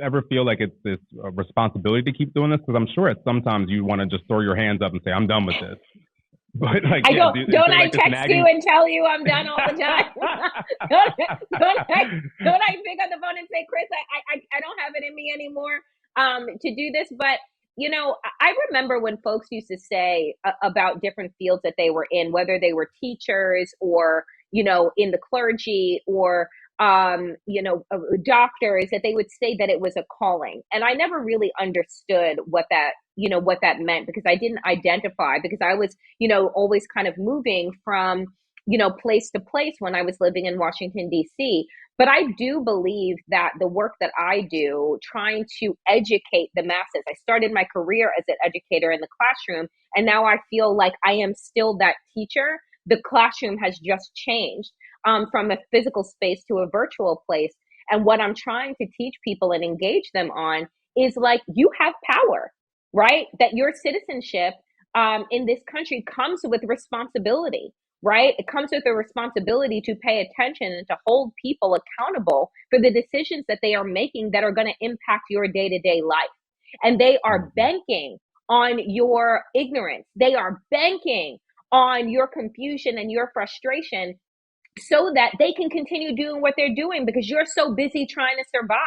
ever feel like it's this responsibility to keep doing this? Because I'm sure at sometimes you want to just throw your hands up and say, I'm done with this. But like, I yeah, don't. is Don't there I like this text you nagging? and tell you I'm done all the time? don't, don't I pick up the phone and say, Chris, I don't have it in me anymore to do this. But I remember when folks used to say about different fields that they were in, whether they were teachers or in the clergy or doctors, that they would say that it was a calling. And I never really understood what that meant, because I didn't identify, because I was, always kind of moving from, place to place when I was living in Washington, D.C. But I do believe that the work that I do, trying to educate the masses, I started my career as an educator in the classroom, and now I feel like I am still that teacher. The classroom has just changed from a physical space to a virtual place. And what I'm trying to teach people and engage them on is like, you have power, right? That your citizenship in this country comes with responsibility, right? It comes with a responsibility to pay attention and to hold people accountable for the decisions that they are making that are going to impact your day-to-day life. And they are banking on your ignorance. They are banking on your confusion and your frustration so that they can continue doing what they're doing because you're so busy trying to survive.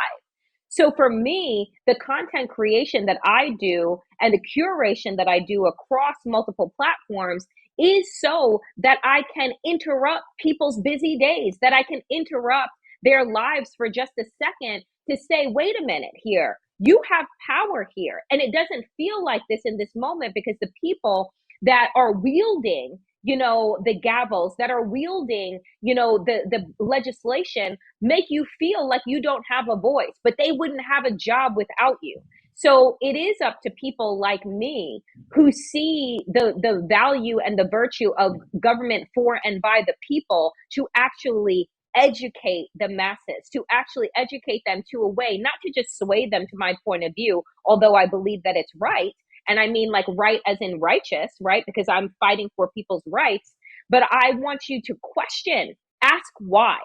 So for me, the content creation that I do and the curation that I do across multiple platforms is so that I can interrupt people's busy days, that I can interrupt their lives for just a second to say, wait a minute here, you have power here. And it doesn't feel like this in this moment because the people that are wielding the gavels, that are wielding, the legislation, make you feel like you don't have a voice, but they wouldn't have a job without you. So it is up to people like me who see the value and the virtue of government for and by the people to actually educate the masses, to actually educate them to a way, not to just sway them to my point of view, although I believe that it's right. And I mean like right as in righteous, right? Because I'm fighting for people's rights. But I want you to question, ask why,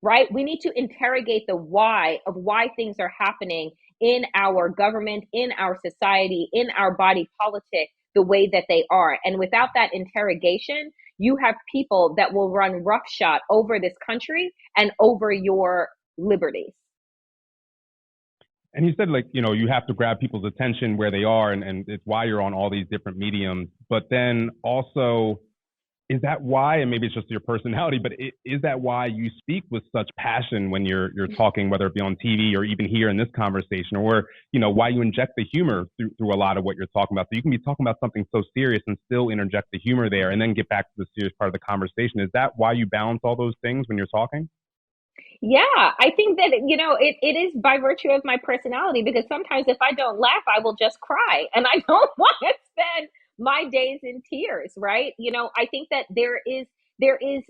right? We need to interrogate the why of why things are happening in our government, in our society, in our body politic, the way that they are. And without that interrogation, you have people that will run roughshod over this country and over your liberties. And you said, like, you have to grab people's attention where they are, and it's why you're on all these different mediums. But then also, is that why, and maybe it's just your personality, but is that why you speak with such passion when you're talking, whether it be on TV or even here in this conversation, or, why you inject the humor through a lot of what you're talking about? So you can be talking about something so serious and still interject the humor there and then get back to the serious part of the conversation. Is that why you balance all those things when you're talking? Yeah, I think that, it is by virtue of my personality, because sometimes if I don't laugh, I will just cry and I don't want to spend my days in tears, right? I think that there is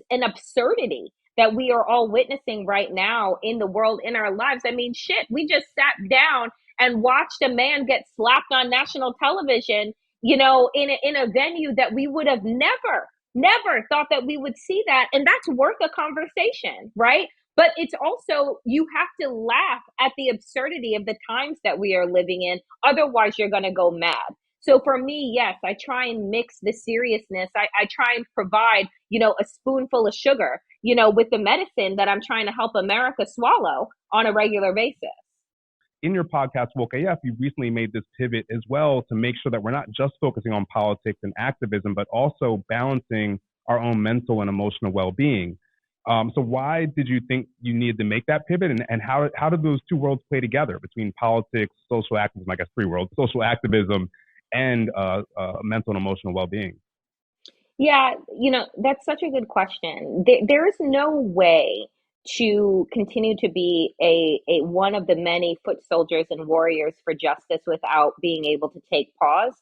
an absurdity that we are all witnessing right now in the world, in our lives. I mean, shit, we just sat down and watched a man get slapped on national television, in a venue that we would have never thought that we would see that. And that's worth a conversation, right? But it's also, you have to laugh at the absurdity of the times that we are living in. Otherwise, you're going to go mad. So for me, yes, I try and mix the seriousness. I try and provide, a spoonful of sugar, with the medicine that I'm trying to help America swallow on a regular basis. In your podcast, Woke AF, you recently made this pivot as well to make sure that we're not just focusing on politics and activism, but also balancing our own mental and emotional well-being. So why did you think you needed to make that pivot, and how did those two worlds play together between politics, social activism, I guess three worlds, social activism, and mental and emotional well-being? Yeah, that's such a good question. There is no way to continue to be a one of the many foot soldiers and warriors for justice without being able to take pause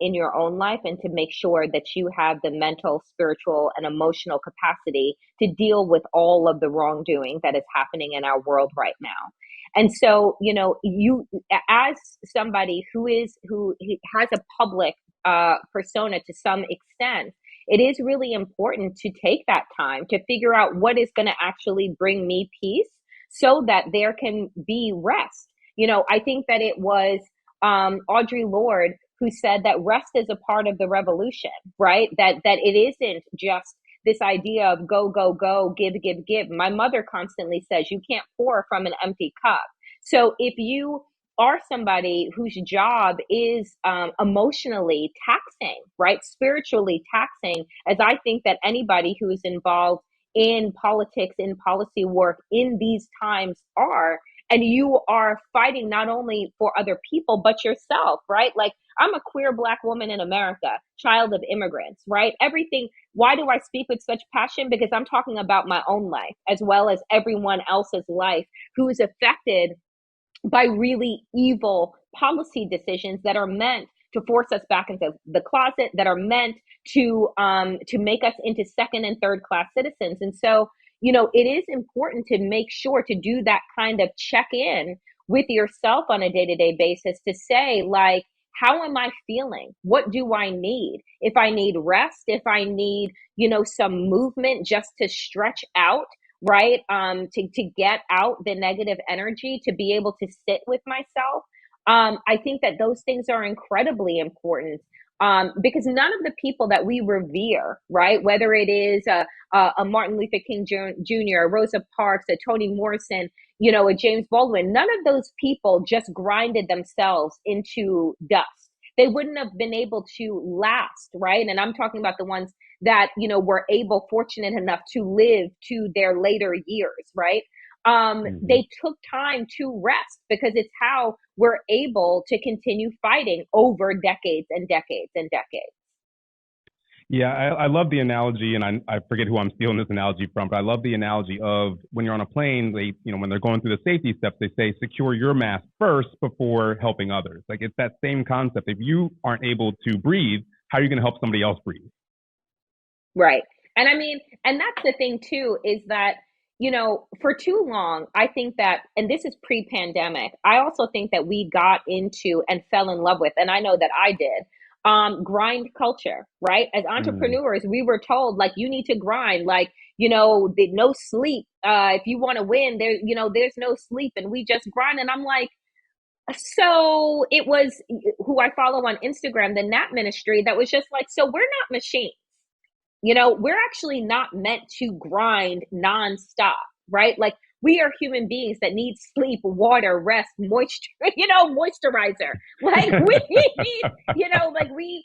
in your own life and to make sure that you have the mental, spiritual, and emotional capacity to deal with all of the wrongdoing that is happening in our world right now. And so, you, as somebody who has a public persona to some extent, it is really important to take that time to figure out what is going to actually bring me peace so that there can be rest. I think that it was Audre Lorde who said that rest is a part of the revolution, right? That it isn't just this idea of go, go, go, give, give, give. My mother constantly says you can't pour from an empty cup. So if you are somebody whose job is emotionally taxing, right? Spiritually taxing, as I think that anybody who is involved in politics, in policy work in these times are, and you are fighting not only for other people, but yourself, right? Like, I'm a queer Black woman in America, child of immigrants, right? Everything. Why do I speak with such passion? Because I'm talking about my own life as well as everyone else's life who is affected by really evil policy decisions that are meant to force us back into the closet, that are meant to make us into second and third class citizens. And so, it is important to make sure to do that kind of check in with yourself on a day-to-day basis to say, like, how am I feeling? What do I need? If I need rest, if I need, some movement just to stretch out, right? To get out the negative energy, to be able to sit with myself. I think that those things are incredibly important. Because none of the people that we revere, right, whether it is a Martin Luther King Jr., a Rosa Parks, a Toni Morrison, a James Baldwin, none of those people just grinded themselves into dust. They wouldn't have been able to last, right? And I'm talking about the ones that, were fortunate enough to live to their later years, right? They took time to rest because it's how we're able to continue fighting over decades and decades and decades. Yeah, I love the analogy, and I forget who I'm stealing this analogy from, but I love the analogy of when you're on a plane, when they're going through the safety steps, they say secure your mask first before helping others. Like, it's that same concept. If you aren't able to breathe, how are you going to help somebody else breathe? Right. And I mean, and that's the thing too, is that, for too long, I think that, and this is pre-pandemic, I also think that we got into and fell in love with, and I know that I did, grind culture, right? As entrepreneurs, we were told, like, you need to grind, like, no sleep. If you want to win, there's no sleep, and we just grind. And I'm like, so it was who I follow on Instagram, the Nap Ministry, that was just like, so we're not machines. We're actually not meant to grind nonstop, right? Like, we are human beings that need sleep, water, rest, moisture, moisturizer. Like, we need, like we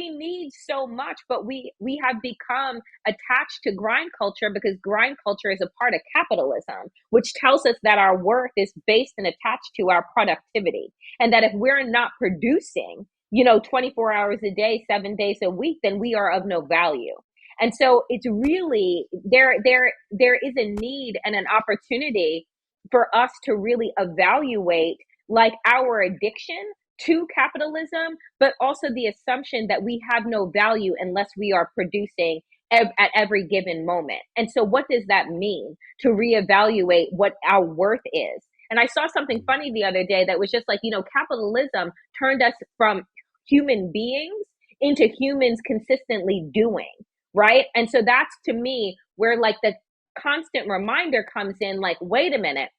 need so much, but we have become attached to grind culture because grind culture is a part of capitalism, which tells us that our worth is based and attached to our productivity. And that if we're not producing, 24 hours a day, 7 days a week, then we are of no value. And so it's really, there is a need and an opportunity for us to really evaluate, like, our addiction to capitalism, but also the assumption that we have no value unless we are producing at every given moment. And so what does that mean to reevaluate what our worth is? And I saw something funny the other day that was just like, capitalism turned us from human beings into humans consistently doing. Right. And so that's, to me, where, like, the constant reminder comes in, like, wait a minute,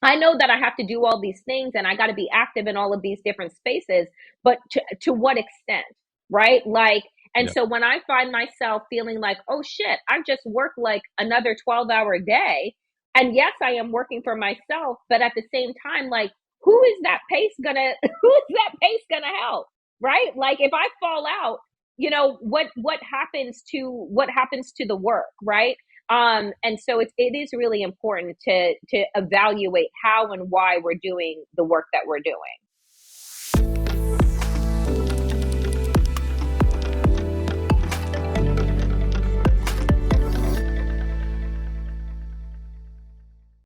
I know that I have to do all these things and I got to be active in all of these different spaces, but to what extent? Right. Like, and so when I find myself feeling like, oh shit, I've just worked like another 12-hour day. And yes, I am working for myself, but at the same time, like, who is that pace gonna help? Right. Like, if I fall out, what happens to the work, right? And so it is really important to evaluate how and why we're doing the work that we're doing.